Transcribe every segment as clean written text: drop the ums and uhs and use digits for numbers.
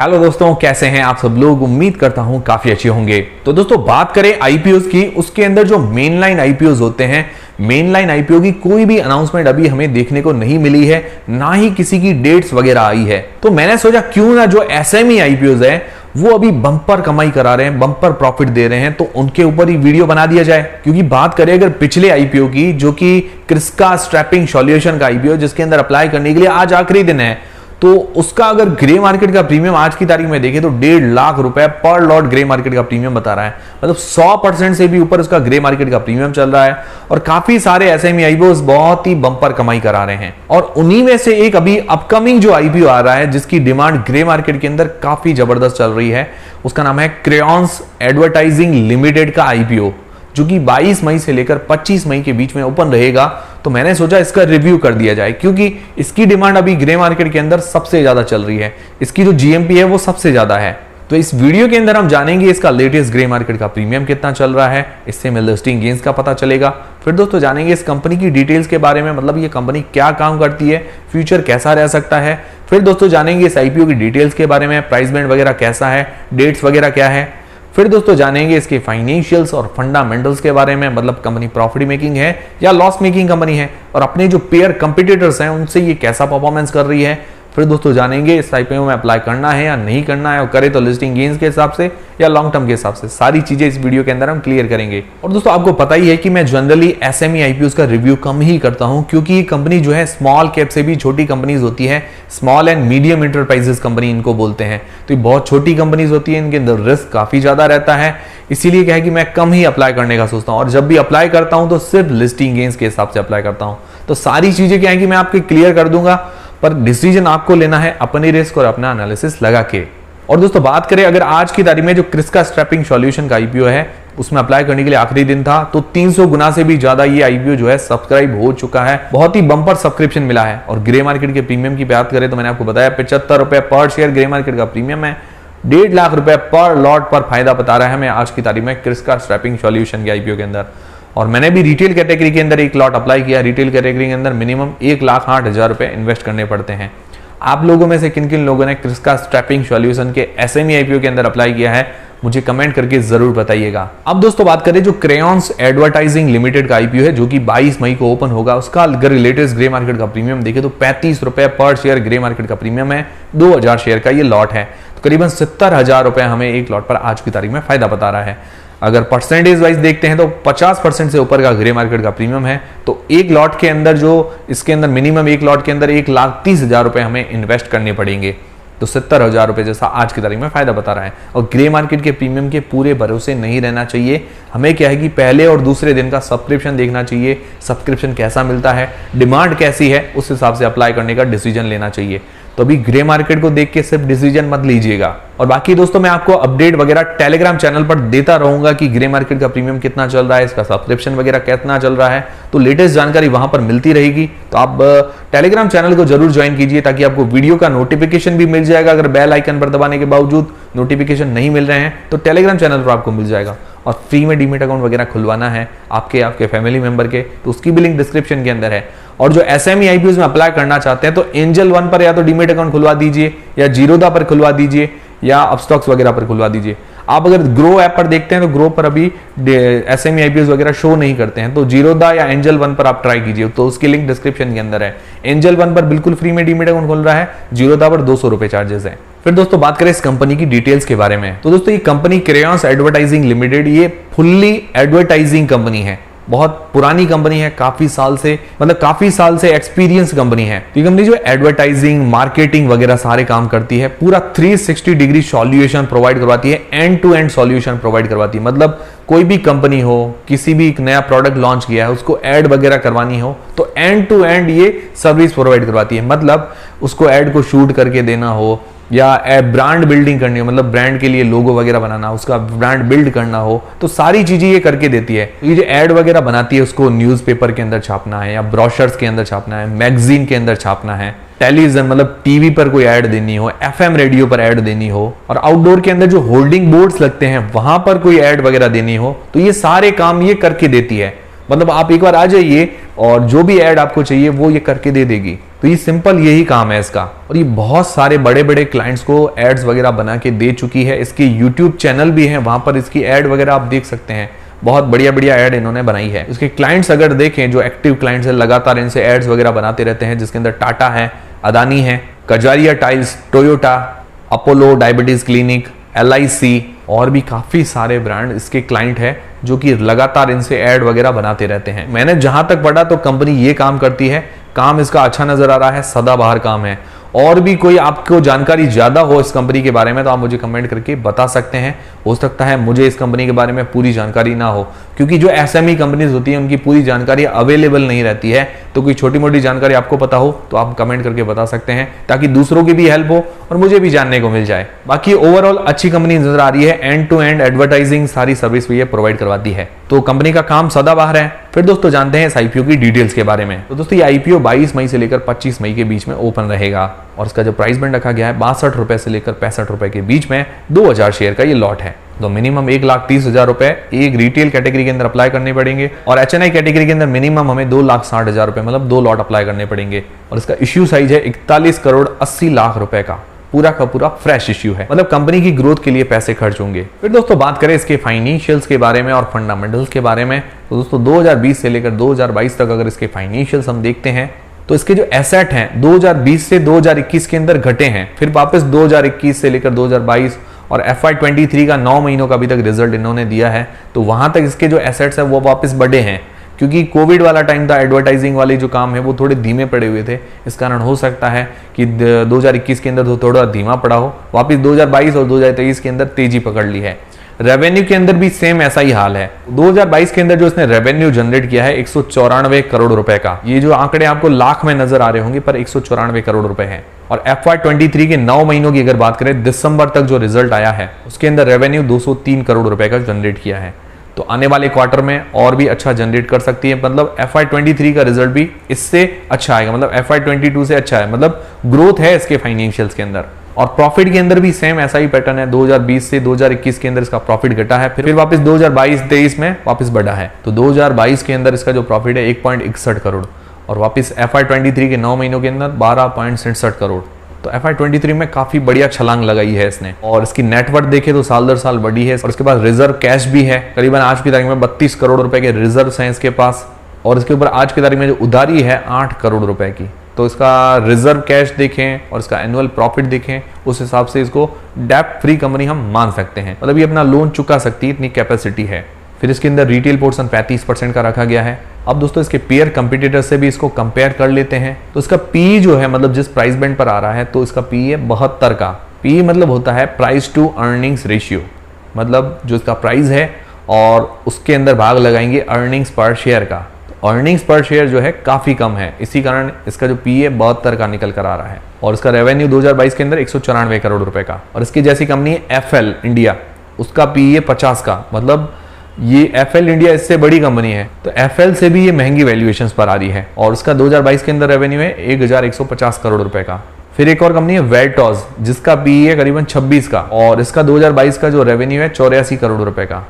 Hello दोस्तों, कैसे हैं आप सब लोग। उम्मीद करता हूं काफी अच्छे होंगे। तो दोस्तों बात करें आईपीओस की, उसके अंदर जो मेन लाइन आईपीओस होते हैं, मेन लाइन आईपीओ की कोई भी अनाउंसमेंट अभी हमें देखने को नहीं मिली है, ना ही किसी की डेट्स वगैरह आई है। तो मैंने सोचा क्यों ना जो एसएमई आईपीओस है वो अभी बम्पर कमाई करा रहे हैं, बम्पर प्रॉफिट दे रहे हैं, तो उनके ऊपर ही वीडियो बना दिया जाए। क्योंकि बात करें अगर पिछले आईपीओ की, जो कि क्रिस्का स्ट्रैपिंग सॉल्यूशन का आईपीओ, जिसके अंदर अप्लाई करने के लिए आज आखिरी दिन है, तो उसका अगर ग्रे मार्केट का प्रीमियम आज की तारीख में देखें तो 1.5 लाख रुपए पर लॉट ग्रे मार्केट का प्रीमियम बता रहा है। मतलब 100% से भी ऊपर उसका ग्रे मार्केट का प्रीमियम चल रहा है और काफी सारे एसएमई आईपीओ बहुत ही बम्पर कमाई करा रहे हैं। और उन्हीं में से एक अभी अपकमिंग जो आईपीओ आ रहा है, जिसकी डिमांड ग्रे मार्केट के अंदर काफी जबरदस्त चल रही है, उसका नाम है क्रेयॉन्स एडवर्टाइजिंग लिमिटेड का आईपीओ, जो कि 22 मई से लेकर 25 मई के बीच में ओपन रहेगा। तो मैंने सोचा इसका रिव्यू कर दिया जाए, क्योंकि इसकी डिमांड अभी ग्रे मार्केट के अंदर सबसे ज्यादा चल रही है, इसकी जो जीएमपी है वो सबसे ज्यादा है। तो इस वीडियो के अंदर हम जानेंगे इसका लेटेस्ट ग्रे मार्केट का प्रीमियम कितना चल रहा है, इससे हमें लिस्टिंग गेन्स का पता चलेगा। फिर दोस्तों जानेंगे इस कंपनी की डिटेल्स के बारे में, मतलब ये कंपनी क्या काम करती है, फ्यूचर कैसा रह सकता है। फिर दोस्तों जानेंगे इस आईपीओ की डिटेल्स के बारे में, प्राइस बैंड वगैरह कैसा है, डेट्स वगैरह क्या है। फिर दोस्तों जानेंगे इसके फाइनेंशियल्स और फंडामेंटल्स के बारे में, मतलब कंपनी प्रॉफिट मेकिंग है या लॉस मेकिंग कंपनी है, और अपने जो पेयर कंपटीटर्स हैं उनसे ये कैसा परफॉर्मेंस कर रही है। फिर दोस्तों जानेंगे इस आईपीओ में अप्लाई करना है या नहीं करना है, और करे तो लिस्टिंग गेन्स के हिसाब से या लॉन्ग टर्म के हिसाब से, सारी चीजें इस वीडियो के अंदर हम क्लियर करेंगे। और दोस्तों आपको पता ही है कि मैं जनरली एसएमई आईपीओस का रिव्यू कम ही करता हूं, क्योंकि ये कंपनी जो है स्मॉल कैप से भी छोटी कंपनीज होती है, small and medium enterprises company इनको बोलते हैं। तो ये बहुत छोटी कंपनीज होती है, इनके अंदर रिस्क काफी ज्यादा रहता है, इसीलिए क्या है कि मैं कम ही अप्लाई करने का सोचता हूं, और जब भी अप्लाई करता हूं तो सिर्फ लिस्टिंग गेन्स के हिसाब से अप्लाई करता हूं। तो सारी चीजें क्या है कि मैं आपको क्लियर कर दूंगा, पर डिसीजन आपको लेना है अपनी रिस्क और अपना एनालिसिस लगा के। और दोस्तों बात करें अगर आज की तारीख में जो क्रिस्का स्ट्रैपिंग सॉल्यूशन का आईपीओ है, उसमें अप्लाई करने के लिए आखिरी दिन था, तो 300 गुना से भी ज्यादा ये आईपीओ जो है सब्सक्राइब हो चुका है, बहुत ही बम्पर सब्सक्रिप्शन मिला है। और ग्रे मार्केट के प्रीमियम की बात करें तो मैंने आपको बताया 75 रुपए पर शेयर ग्रे मार्केट का प्रीमियम है, 1.5 लाख रुपए पर लॉट पर फायदा बता रहा है हमें आज की तारीख में क्रिस्का स्ट्रैपिंग सॉल्यूशन के आईपीओ के अंदर। और मैंने भी रिटेल कैटेगरी के अंदर एक लॉट अप्लाई किया। रिटेल कैटेगरी के अंदर मिनिमम 1,08,000 रुपए इन्वेस्ट करने पड़ते हैं। आप लोगों में से किन किन लोगों ने क्रिस्का स्ट्रैपिंग सॉल्यूशन के एसएमई आईपीओ के अंदर अप्लाई किया है, मुझे कमेंट करके जरूर बताइएगा। अब दोस्तों बात करें जो क्रेयॉन्स एडवर्टाइजिंग लिमिटेड का आईपीओ है, जो कि 22 मई को ओपन होगा, उसका अगर लेटेस्ट ग्रे मार्केट का प्रीमियम देखें तो 35 रुपए पर शेयर ग्रे मार्केट का प्रीमियम है, 2000 शेयर का ये लॉट है, तो करीबन 70,000 रुपए हमें एक लॉट पर आज की तारीख में फायदा बता रहा है। अगर परसेंटेज वाइज देखते हैं तो 50% से ऊपर का ग्रे मार्केट का प्रीमियम है, तो एक लॉट के अंदर जो इसके अंदर मिनिमम एक लॉट के अंदर 1,30,000 रुपए हमें इन्वेस्ट करने पड़ेंगे, तो 70,000 रुपए जैसा आज की तारीख में फायदा बता रहा है। और ग्रे मार्केट के प्रीमियम के पूरे भरोसे नहीं रहना चाहिए, हमें क्या है कि पहले और दूसरे दिन का सब्सक्रिप्शन देखना चाहिए, सब्सक्रिप्शन कैसा मिलता है, डिमांड कैसी है, उस हिसाब से अप्लाई करने का डिसीजन लेना चाहिए। तो अभी ग्रे मार्केट को देख के सिर्फ डिसीजन मत लीजिएगा। और बाकी दोस्तों मैं आपको अपडेट वगैरह टेलीग्राम चैनल पर देता रहूंगा कि ग्रे मार्केट का प्रीमियम कितना चल रहा है, इसका सब्सक्रिप्शन वगैरह कितना चल रहा है, तो लेटेस्ट जानकारी वहां पर मिलती रहेगी। तो आप टेलीग्राम चैनल को जरूर ज्वाइन कीजिए, ताकि आपको वीडियो का नोटिफिकेशन भी मिल जाएगा। अगर बेल आइकन पर दबाने के बावजूद नोटिफिकेशन नहीं मिल रहे हैं तो टेलीग्राम चैनल पर आपको मिल जाएगा। और फ्री में डीमेट अकाउंट वगैरह खुलवाना है आपके फैमिली मेंबर के, तो उसकी भी लिंक डिस्क्रिप्शन के अंदर है। और जो एसएमई आईपीओ में अप्लाई करना चाहते हैं तो एंजल वन पर या तो डीमेट अकाउंट खुलवा दीजिए, या जीरोदा पर खुलवा दीजिए, या अपस्टॉक्स वगैरह पर खुलवा दीजिए। आप अगर ग्रो ऐप पर देखते हैं तो ग्रो पर अभी एसएमई आईपीओ वगैरह शो नहीं करते हैं, तो जीरोदा या एंजल वन पर आप ट्राई कीजिए, तो उसकी लिंक डिस्क्रिप्शन के अंदर है। एंजल वन पर बिल्कुल फ्री में डीमेट अकाउंट खुल रहा है, जीरोदा पर 200 रुपए चार्जेस है। फिर दोस्तों बात करें इस कंपनी की डिटेल्स के बारे में, तो दोस्तों ये कंपनी क्रेयॉन्स एडवर्टाइजिंग लिमिटेड, ये फुल्ली एडवर्टाइजिंग कंपनी है, बहुत पुरानी कंपनी है, काफी साल से एक्सपीरियंस कंपनी है। ये कंपनी जो एडवर्टाइजिंग, मार्केटिंग वगैरह सारे काम करती है, पूरा 360 डिग्री सॉल्यूशन प्रोवाइड करवाती है, end to end solution provide करवाती है। मतलब कोई भी कंपनी हो, किसी भी एक नया प्रोडक्ट लॉन्च किया है, उसको ऐड वगैरह करवानी हो तो एंड टू एंड ये सर्विस प्रोवाइड करवाती है। मतलब उसको ऐड को शूट करके देना हो, या ब्रांड बिल्डिंग करनी हो, मतलब ब्रांड के लिए लोगो वगैरह बनाना, उसका ब्रांड बिल्ड करना हो, तो सारी चीजें ये करके देती है। ये जो ऐड वगैरह बनाती है उसको न्यूज़पेपर के अंदर छापना है, या ब्रोशर्स के अंदर छापना है, मैगजीन के अंदर छापना है, टेलीविजन मतलब टीवी पर कोई ऐड देनी हो, एफएम रेडियो पर ऐड देनी हो, और आउटडोर के अंदर जो होल्डिंग बोर्ड्स लगते हैं वहां पर कोई ऐड वगैरह देनी हो, तो ये सारे काम ये करके देती है। मतलब आप एक बार आ जाइए और जो भी ऐड आपको चाहिए वो ये करके दे देगी। तो ये सिंपल यही काम है इसका। और ये बहुत सारे बड़े बड़े क्लाइंट्स को एड्स वगैरह बना के दे चुकी है। इसकी यूट्यूब चैनल भी है, वहां पर इसकी ऐड वगैरह आप देख सकते हैं। बहुत बढ़िया बढ़िया ऐड इन्होंने बनाई है। इसके क्लाइंट्स अगर देखें, जो एक्टिव क्लाइंट्स है, लगातार इनसे एड्स वगैरह बनाते रहते हैं, जिसके अंदर टाटा है, अदानी है, Kajaria tiles, Toyota, Apollo diabetes clinic, LIC और भी काफी सारे ब्रांड इसके क्लाइंट है जो कि लगातार इनसे ऐड वगैरह बनाते रहते हैं। मैंने जहां तक पढ़ा तो कंपनी ये काम करती है, काम इसका अच्छा नजर आ रहा है, सदाबहार काम है। और भी कोई आपको जानकारी ज्यादा हो इस कंपनी के बारे में तो आप मुझे कमेंट करके बता सकते हैं। हो सकता है मुझे इस कंपनी के बारे में पूरी जानकारी ना हो, क्योंकि जो SME कंपनीज होती है उनकी पूरी जानकारी अवेलेबल नहीं रहती है। तो कोई छोटी मोटी जानकारी आपको पता हो तो आप कमेंट करके बता सकते हैं, ताकि दूसरों की भी हेल्प हो और मुझे भी जानने को मिल जाए। बाकी ओवरऑल अच्छी कंपनी नजर आ रही है। एंड टू एंड एडवर्टाइजिंग सारी सर्विस भी ये प्रोवाइड करवाती है। तो कंपनी का काम सदाबहार है। फिर दोस्तों जानते हैं इस IPO की डिटेल्स के बारे में। तो दोस्तों ये IPO 22 मई से लेकर 25 मई के बीच में ओपन रहेगा और इसका जो प्राइस बैंड रखा गया है 62 रुपए से लेकर 65 रुपए के बीच में 2000 शेयर का ये लॉट है। तो मिनिमम 1,30,000 रुपए एक रिटेल कैटेगरी के अंदर अप्लाई करने पड़ेंगे और HNI कैटेगरी के अंदर मिनिमम हमें 2,60,000 रुपए, मतलब 2 लॉट अप्लाई करने पड़ेंगे। और इसका इश्यू साइज है 41 करोड़ 80 लाख रुपए का, पूरा का पूरा फ्रेश इश्यू है। मतलब कंपनी की ग्रोथ के लिए पैसे खर्च होंगे। फिर दोस्तों बात करें इसके फाइनेंशियल्स के बारे में और फंडामेंटल्स के बारे में, तो दोस्तों 2020 से लेकर 2022 तक अगर इसके फाइनेंशियल्स हम देखते हैं तो इसके जो एसेट हैं 2020 से 2021 के अंदर घटे हैं, फिर वापस 2021 से लेकर 2022 और FY23 का 9 महीनों का अभी तक रिजल्ट इन्होंने दिया है, तो वहां तक इसके जो एसेट्स है वो वापस बढ़े हैं। क्योंकि कोविड वाला टाइम था, एडवर्टाइजिंग वाली जो काम है वो थोड़े धीमे पड़े हुए थे, इस कारण हो सकता है कि 2021 के अंदर तो थोड़ा धीमा पड़ा हो, वापस 2022 और 2023 के अंदर तेजी पकड़ ली है। रेवेन्यू के अंदर भी सेम ऐसा ही हाल है। 2022 के अंदर जो इसने रेवेन्यू जनरेट किया है 194 करोड़ रुपए का, ये जो आंकड़े आपको लाख में नजर आ रहे होंगे पर 194 करोड़ रुपए है। और FY23 के 9 महीनों की अगर बात करें, दिसंबर तक जो रिजल्ट आया है उसके अंदर रेवेन्यू 203 करोड़ रुपए का जनरेट किया है। तो आने वाले क्वार्टर में और भी अच्छा जनरेट कर सकती है, मतलब FY23 का रिजल्ट भी इससे अच्छा आएगा, मतलब FY22 से अच्छा है, मतलब ग्रोथ है इसके फाइनेंशियल्स के अंदर। और प्रॉफिट के अंदर भी सेम ऐसा ही पैटर्न है, 2020 से 2021 के अंदर इसका प्रॉफिट घटा है, फिर वापस 2022-23 में वापस बढ़ा है। तो 2022 के अंदर इसका जो प्रॉफिट है 1.61 करोड़ और वापस FY23 के 9 महीनों के अंदर 12.67 करोड़। तो FY23 में काफी बढ़िया छलांग लगाई है इसने। और इसकी नेटवर्थ देखे तो साल दर साल बढ़ी है और इसके पास रिजर्व कैश भी है, करीबन आज की तारीख में 32 करोड़ रुपए के रिजर्व हैं इसके पास। और इसके ऊपर आज की तारीख में जो उधारी है 8 करोड़ रुपए की। तो इसका रिजर्व कैश देखें और इसका एनुअल प्रॉफिट देखें, उस हिसाब से इसको डेब्ट फ्री कंपनी हम मान सकते हैं, मतलब ये अपना लोन चुका सकती है, इतनी कैपेसिटी है। फिर इसके अंदर रिटेल पोर्शन 35% का रखा गया है। अब दोस्तों इसके पेयर कंपटीटर से भी इसको कंपेयर कर लेते हैं, तो इसका पी जो है, मतलब जिस प्राइस बैंड पर आ रहा है, तो इसका पी है 72 का। पी मतलब होता है प्राइस टू अर्निंग्स रेशियो, मतलब जो इसका प्राइस है और उसके अंदर भाग लगाएंगे अर्निंग्स पर शेयर का। अर्निंग्स पर शेयर जो है काफी कम है, इसी कारण इसका जो पी है 72 का निकल कर आ रहा है। और इसका रेवेन्यू 2022 के अंदर 194 करोड़ रुपए का। और इसकी जैसी कंपनी है FL इंडिया, उसका पी है 50 का, मतलब ये FL इंडिया इससे बड़ी कंपनी है, तो FL से भी ये महंगी वैल्यूएशंस पर आ रही है। और उसका 2022 के अंदर रेवेन्यू है 1150 करोड़ रुपए का। फिर एक और कंपनी है वेल्टॉस, जिसका पी है करीबन 26 का और इसका 2022 का जो रेवेन्यू है 84 करोड़ रुपए का,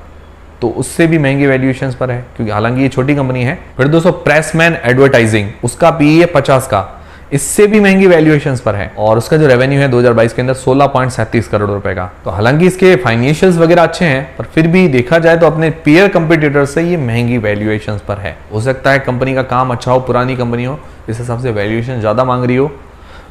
तो उससे भी महंगी वैल्यूएशंस पर है, क्योंकि हालांकि ये छोटी कंपनी है। फिर दोस्तों प्रेसमैन एडवर्टाइजिंग, उसका पी है 50 का, इससे भी महंगी वैल्यूएशंस पर है और उसका जो रेवेन्यू है 2022 के अंदर 16.37 करोड़ रुपए का। तो हालांकि इसके फाइनेंशियल्स वगैरह अच्छे हैं, पर फिर भी देखा जाए तो अपने पीयर कंपटीटर से ये महंगी वैल्यूएशंस पर है। हो सकता है कंपनी का काम अच्छा हो, पुरानी कंपनी हो, इस हिसाब से वैल्यूएशन ज्यादा मांग रही हो।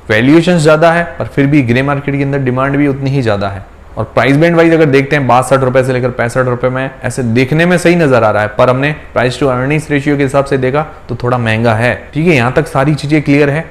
वैल्यूएशन ज्यादा है पर फिर भी ग्रे मार्केट के अंदर डिमांड भी उतनी ही ज्यादा है। और प्राइस बैंड वाइज अगर देखते हैं 62 रुपए से लेकर 65 रुपए में, ऐसे देखने में सही नजर आ रहा है, पर हमने प्राइस टू अर्निंग्स रेशियो के हिसाब से देखा तो थोड़ा महंगा है। ठीक है, यहाँ तक सारी चीजें क्लियर है।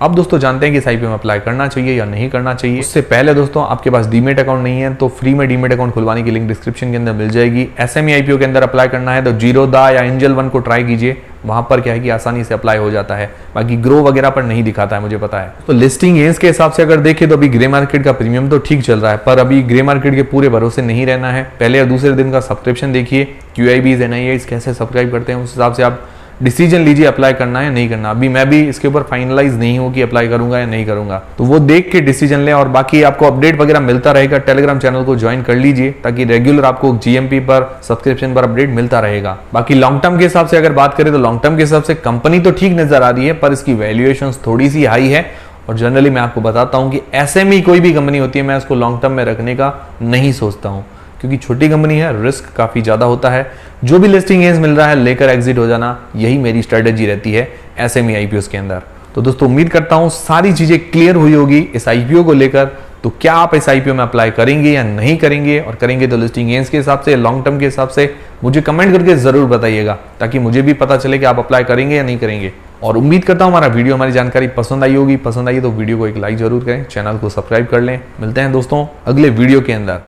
अब दोस्तों जानते हैं कि इस IPO में अप्लाई करना चाहिए या नहीं करना चाहिए। उससे पहले दोस्तों आपके पास डीमेट अकाउंट नहीं है तो फ्री में डीमेट अकाउंट खुलवाने की लिंक डिस्क्रिप्शन के अंदर मिल जाएगी। SME IPO के अंदर अप्लाई करना है तो जीरोधा या एंजल वन को ट्राई कीजिए, वहां पर क्या है कि आसानी से अप्लाई हो जाता है, बाकी ग्रो वगैरह पर नहीं दिखाता है, मुझे पता है। तो लिस्टिंग गेन्स के हिसाब से अगर देखें तो अभी ग्रे मार्केट का प्रीमियम तो ठीक चल रहा है, पर अभी ग्रे मार्केट के पूरे भरोसे नहीं रहना है। पहले या दूसरे दिन का सब्सक्रिप्शन देखिए, QIBs NIIs कैसे सब्सक्राइब करते हैं, उस हिसाब से आप डिसीजन लीजिए अप्लाई करना है या नहीं करना। अभी मैं भी इसके ऊपर फाइनलाइज नहीं हूं कि अप्लाई करूंगा या नहीं करूंगा, तो वो देख के डिसीजन लें। और बाकी आपको अपडेट वगैरह मिलता रहेगा, टेलीग्राम चैनल को ज्वाइन कर लीजिए ताकि रेगुलर आपको जीएमपी पर सब्सक्रिप्शन पर अपडेट मिलता रहेगा। बाकी लॉन्ग टर्म के हिसाब से अगर बात करें तो लॉन्ग टर्म के हिसाब से कंपनी तो ठीक नजर आ रही है, पर इसकी वैल्यूएशन थोड़ी सी हाई है। और जनरली मैं आपको बताता हूं कि एसएमई कोई भी कंपनी होती है मैं इसको लॉन्ग टर्म में रखने का नहीं सोचता हूं, क्योंकि छोटी कंपनी है, रिस्क काफी ज्यादा होता है। जो भी लिस्टिंग गेन्स मिल रहा है लेकर एग्जिट हो जाना, यही मेरी स्ट्रेटेजी रहती है एसएमई आईपीओ के अंदर। तो दोस्तों उम्मीद करता हूं सारी चीजें क्लियर हुई होगी इस आईपीओ को लेकर। तो क्या आप इस आईपीओ में अप्लाई करेंगे या नहीं करेंगे, और करेंगे तो लिस्टिंग गेन्स के हिसाब से, लॉन्ग टर्म के हिसाब से, मुझे कमेंट करके जरूर बताइएगा ताकि मुझे भी पता चले कि आप अप्लाई करेंगे या नहीं करेंगे। और उम्मीद करता हूं हमारा वीडियो, हमारी जानकारी पसंद आई होगी। पसंद आई तो वीडियो को एक लाइक जरूर करें, चैनल को सब्सक्राइब कर लें। मिलते हैं दोस्तों अगले वीडियो के अंदर।